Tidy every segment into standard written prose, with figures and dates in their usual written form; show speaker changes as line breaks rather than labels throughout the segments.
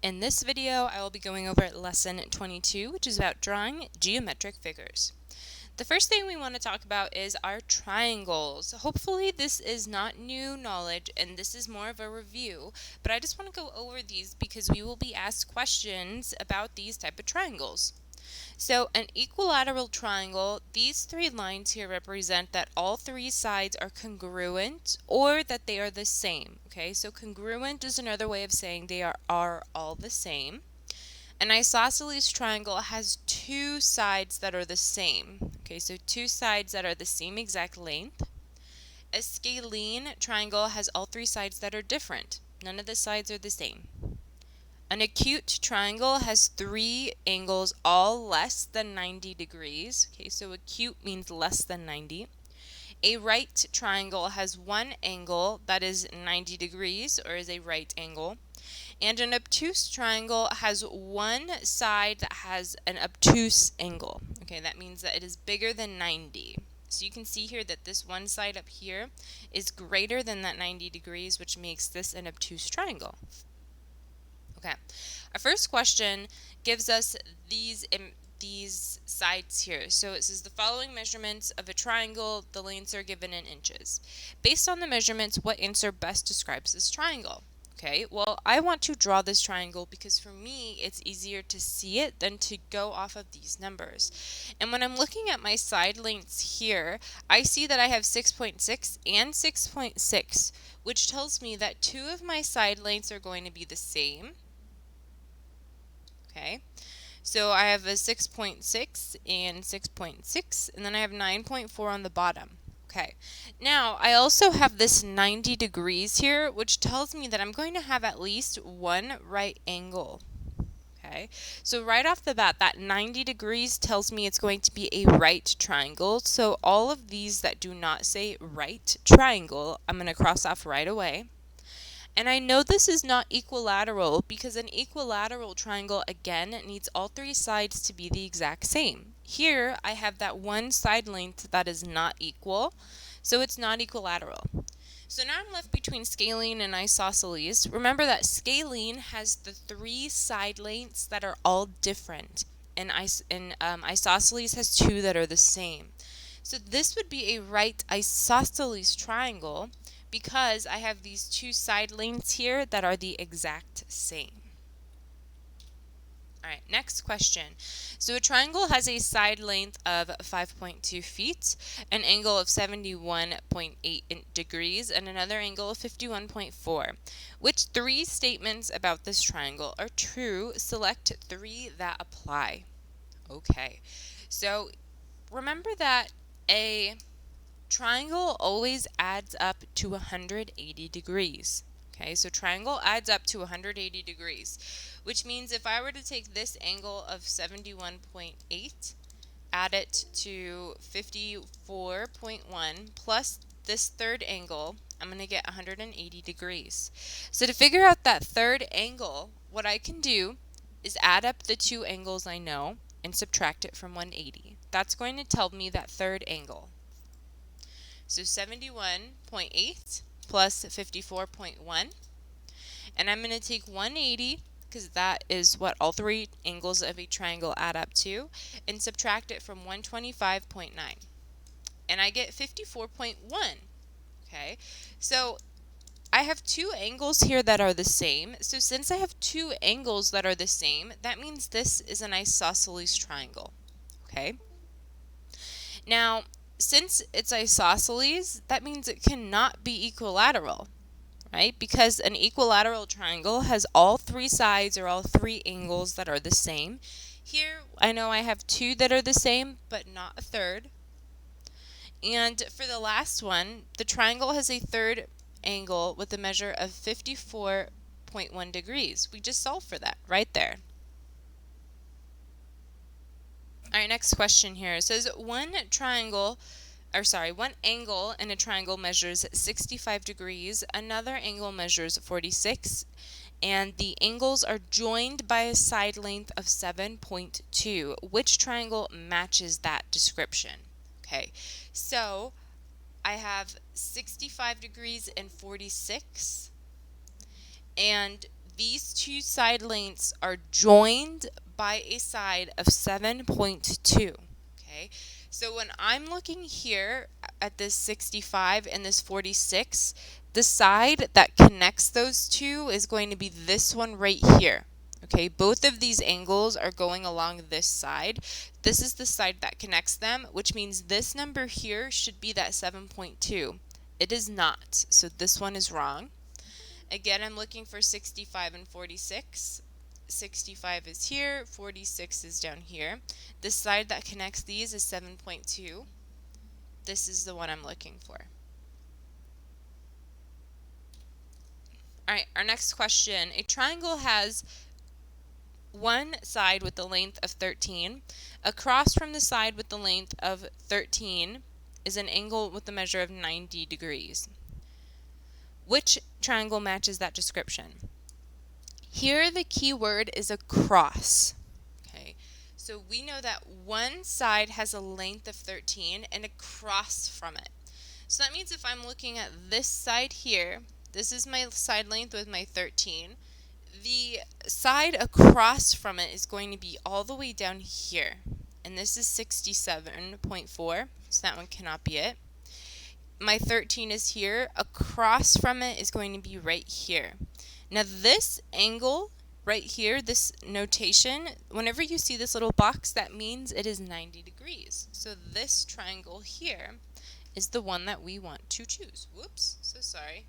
In this video, I will be going over lesson 22, which is about drawing geometric figures. The first thing we want to talk about is our triangles. Hopefully this is not new knowledge and this is more of a review, but I just want to go over these because we will be asked questions about these type of triangles. So an equilateral triangle, these three lines here represent that all three sides are congruent or that they are the same. Okay, so congruent is another way of saying they are all the same. An isosceles triangle has two sides that are the same. Okay, so two sides that are the same exact length. A scalene triangle has all three sides that are different. None of the sides are the same. An acute triangle has three angles all less than 90 degrees. Okay, so acute means less than 90. A right triangle has one angle that is 90 degrees or is a right angle. And an obtuse triangle has one side that has an obtuse angle. Okay, that means that it is bigger than 90. So you can see here that this one side up here is greater than that 90 degrees, which makes this an obtuse triangle. Okay, our first question gives us these sides here. So it says the following measurements of a triangle, the lengths are given in inches. Based on the measurements, what answer best describes this triangle? Okay, well, I want to draw this triangle because for me, it's easier to see it than to go off of these numbers. And when I'm looking at my side lengths here, I see that I have 6.6 and 6.6, which tells me that two of my side lengths are going to be the same. Okay, so I have a 6.6 and 6.6, and then I have 9.4 on the bottom. Okay, now I also have this 90 degrees here, which tells me that I'm going to have at least one right angle. Okay, so right off the bat, that 90 degrees tells me it's going to be a right triangle. So all of these that do not say right triangle, I'm going to cross off right away. And I know this is not equilateral because an equilateral triangle, again, needs all three sides to be the exact same. Here, I have that one side length that is not equal, so it's not equilateral. So now I'm left between scalene and isosceles. Remember that scalene has the three side lengths that are all different, and isosceles has two that are the same. So this would be a right isosceles triangle because I have these two side lengths here that are the exact same. All right, next question. So a triangle has a side length of 5.2 feet, an angle of 71.8 degrees, and another angle of 51.4. Which three statements about this triangle are true? Select three that apply. Okay, so remember that a triangle always adds up to 180 degrees. Okay, so triangle adds up to 180 degrees, which means if I were to take this angle of 71.8, add it to 54.1 plus this third angle, I'm going to get 180 degrees. So to figure out that third angle, what I can do is add up the two angles I know and subtract it from 180. That's going to tell me that third angle. So 71.8 plus 54.1. And I'm going to take 180, because that is what all three angles of a triangle add up to, and subtract it from 125.9. And I get 54.1. Okay, so I have two angles here that are the same. So since I have two angles that are the same, that means this is an isosceles triangle. Okay, now since it's isosceles, that means it cannot be equilateral, right? Because an equilateral triangle has all three sides or all three angles that are the same. Here, I know I have two that are the same, but not a third. And for the last one, the triangle has a third angle with a measure of 54.1 degrees. We just solved for that right there. All right, next question here. It says one angle in a triangle measures 65 degrees, another angle measures 46, and the angles are joined by a side length of 7.2. Which triangle matches that description? Okay, so I have 65 degrees and 46, and these two side lengths are joined by a side of 7.2. Okay, so when I'm looking here at this 65 and this 46, the side that connects those two is going to be this one right here. Okay, both of these angles are going along this side. This is the side that connects them, which means this number here should be that 7.2. It is not, so this one is wrong. Again, I'm looking for 65 and 46. 65 is here, 46 is down here. The side that connects these is 7.2. This is the one I'm looking for. Alright, our next question. A triangle has one side with the length of 13. Across from the side with the length of 13 is an angle with the measure of 90 degrees. Which triangle matches that description? Here the key word is across. Okay, so we know that one side has a length of 13 and across from it. So that means if I'm looking at this side here, this is my side length with my 13. The side across from it is going to be all the way down here. And this is 67.4, so that one cannot be it. My 13 is here. Across from it is going to be right here. Now this angle right here, this notation, whenever you see this little box, that means it is 90 degrees. So this triangle here is the one that we want to choose. Whoops, so sorry.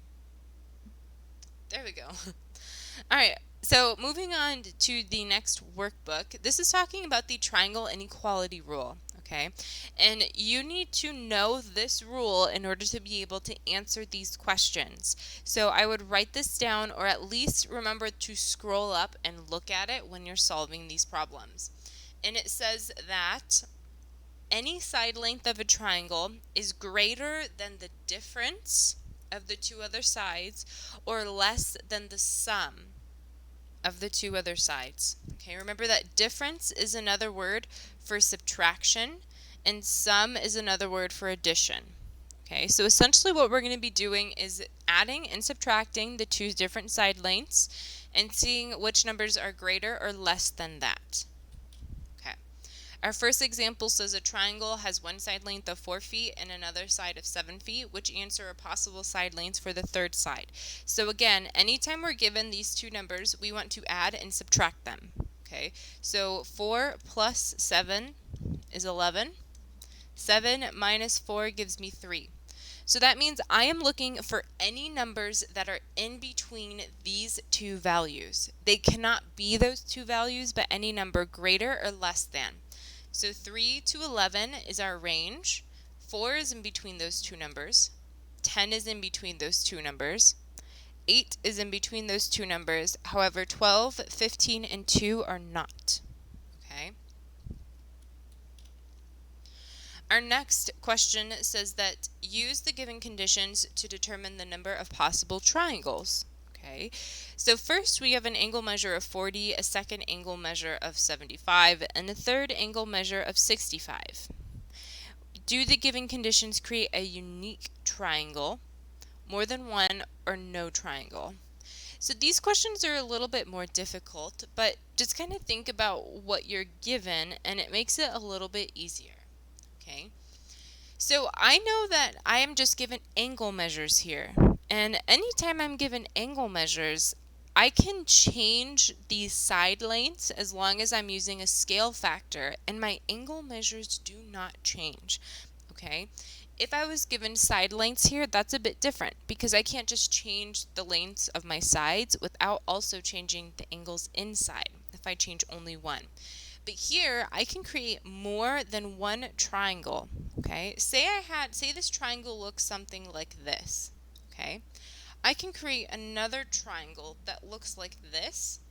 There we go. Alright, so moving on to the next workbook. This is talking about the triangle inequality rule. Okay, and you need to know this rule in order to be able to answer these questions. So I would write this down, or at least remember to scroll up and look at it when you're solving these problems. And it says that any side length of a triangle is greater than the difference of the two other sides or less than the sum of the two other sides. Okay, remember that difference is another word for subtraction and sum is another word for addition. Okay, so essentially what we're going to be doing is adding and subtracting the two different side lengths and seeing which numbers are greater or less than that. Okay, our first example says a triangle has one side length of 4 feet and another side of 7 feet. Which answer are possible side lengths for the third side? So again, anytime we're given these two numbers, we want to add and subtract them. Okay, so 4 plus 7 is 11. 7 minus 4 gives me 3. So that means I am looking for any numbers that are in between these two values. They cannot be those two values, but any number greater or less than. So 3 to 11 is our range. 4 is in between those two numbers. 10 is in between those two numbers. 8 is in between those two numbers. However, 12, 15, and 2 are not. Okay. Our next question says that use the given conditions to determine the number of possible triangles. Okay, so first we have an angle measure of 40, a second angle measure of 75, and a third angle measure of 65. Do the given conditions create a unique triangle, more than one, or no triangle? So these questions are a little bit more difficult, but just kind of think about what you're given and it makes it a little bit easier. Okay, so I know that I am just given angle measures here, and anytime I'm given angle measures, I can change these side lengths as long as I'm using a scale factor, and my angle measures do not change. Okay, if I was given side lengths here, that's a bit different because I can't just change the lengths of my sides without also changing the angles inside if I change only one. But here, I can create more than one triangle, okay? Say this triangle looks something like this, okay? I can create another triangle that looks like this,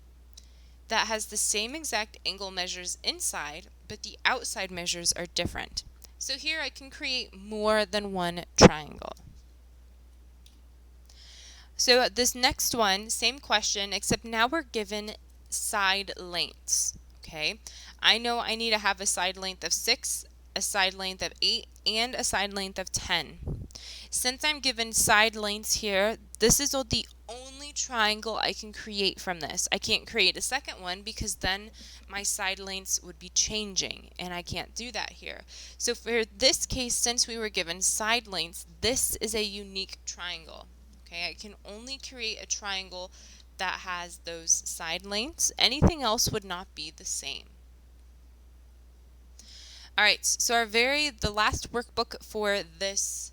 that has the same exact angle measures inside, but the outside measures are different. So here I can create more than one triangle. So this next one, same question, except now we're given side lengths. Okay, I know I need to have a side length of 6, a side length of 8, and a side length of 10. Since I'm given side lengths here, this is the only only triangle I can create from this. I can't create a second one because then my side lengths would be changing, and I can't do that here. So for this case, since we were given side lengths, this is a unique triangle. Okay, I can only create a triangle that has those side lengths. Anything else would not be the same. All right, so the last workbook for this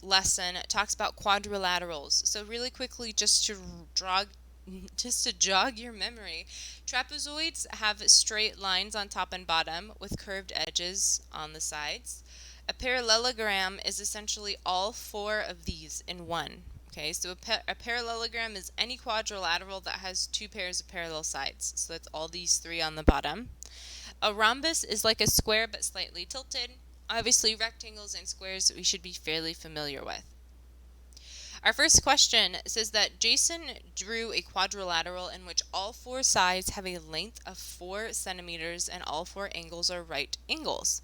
lesson talks about quadrilaterals. So really quickly, just to jog your memory, trapezoids have straight lines on top and bottom with curved edges on the sides. A parallelogram is essentially all four of these in one. Okay, so a parallelogram is any quadrilateral that has two pairs of parallel sides. So that's all these three on the bottom. A rhombus is like a square but slightly tilted. Obviously, rectangles and squares we should be fairly familiar with. Our first question says that Jason drew a quadrilateral in which all four sides have a length of 4 centimeters and all four angles are right angles.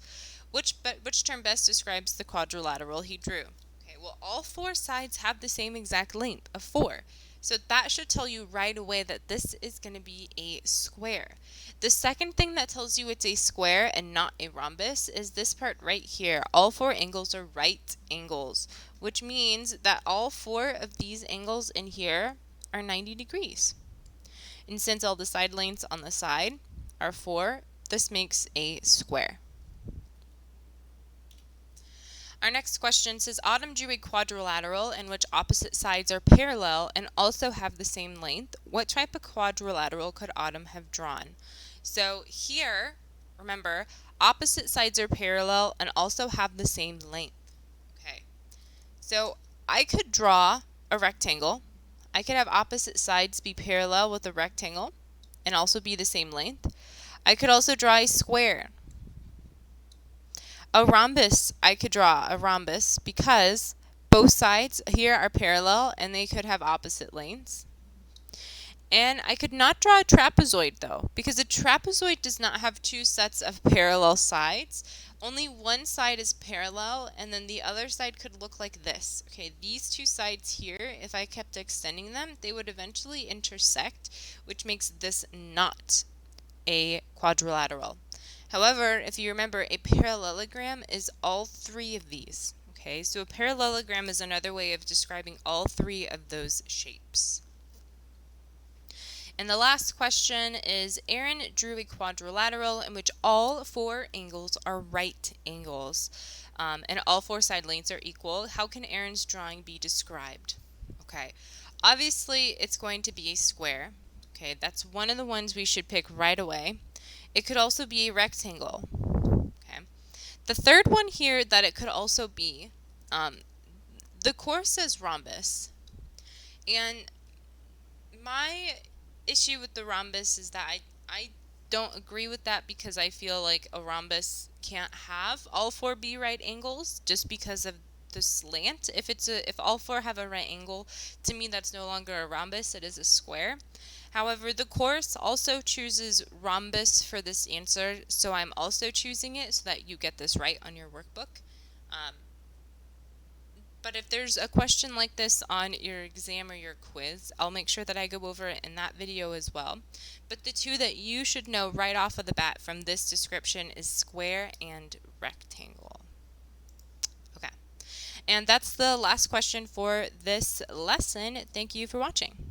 Which term best describes the quadrilateral he drew? Okay, well, all four sides have the same exact length of 4. So that should tell you right away that this is going to be a square. The second thing that tells you it's a square and not a rhombus is this part right here. All four angles are right angles, which means that all four of these angles in here are 90 degrees. And since all the side lengths on the side are 4, this makes a square. Our next question says Autumn drew a quadrilateral in which opposite sides are parallel and also have the same length. What type of quadrilateral could Autumn have drawn? So here, remember, opposite sides are parallel and also have the same length. Okay, so I could draw a rectangle. I could have opposite sides be parallel with a rectangle and also be the same length. I could also draw a square. A rhombus, I could draw a rhombus because both sides here are parallel and they could have opposite lengths. And I could not draw a trapezoid though, because a trapezoid does not have two sets of parallel sides. Only one side is parallel and then the other side could look like this. Okay, these two sides here, if I kept extending them, they would eventually intersect, which makes this not a quadrilateral. However, if you remember, a parallelogram is all three of these. Okay, so a parallelogram is another way of describing all three of those shapes. And the last question is, Aaron drew a quadrilateral in which all four angles are right angles, and all four side lengths are equal. How can Aaron's drawing be described? Okay, obviously it's going to be a square. Okay, that's one of the ones we should pick right away. It could also be a rectangle. Okay. The third one here that it could also be, the course says rhombus. And my issue with the rhombus is that I don't agree with that because I feel like a rhombus can't have all four be right angles just because of the slant. If all four have a right angle, to me that's no longer a rhombus, it is a square. However, the course also chooses rhombus for this answer, so I'm also choosing it so that you get this right on your workbook. But if there's a question like this on your exam or your quiz, I'll make sure that I go over it in that video as well. But the two that you should know right off of the bat from this description is square and rectangle. Okay, and that's the last question for this lesson. Thank you for watching.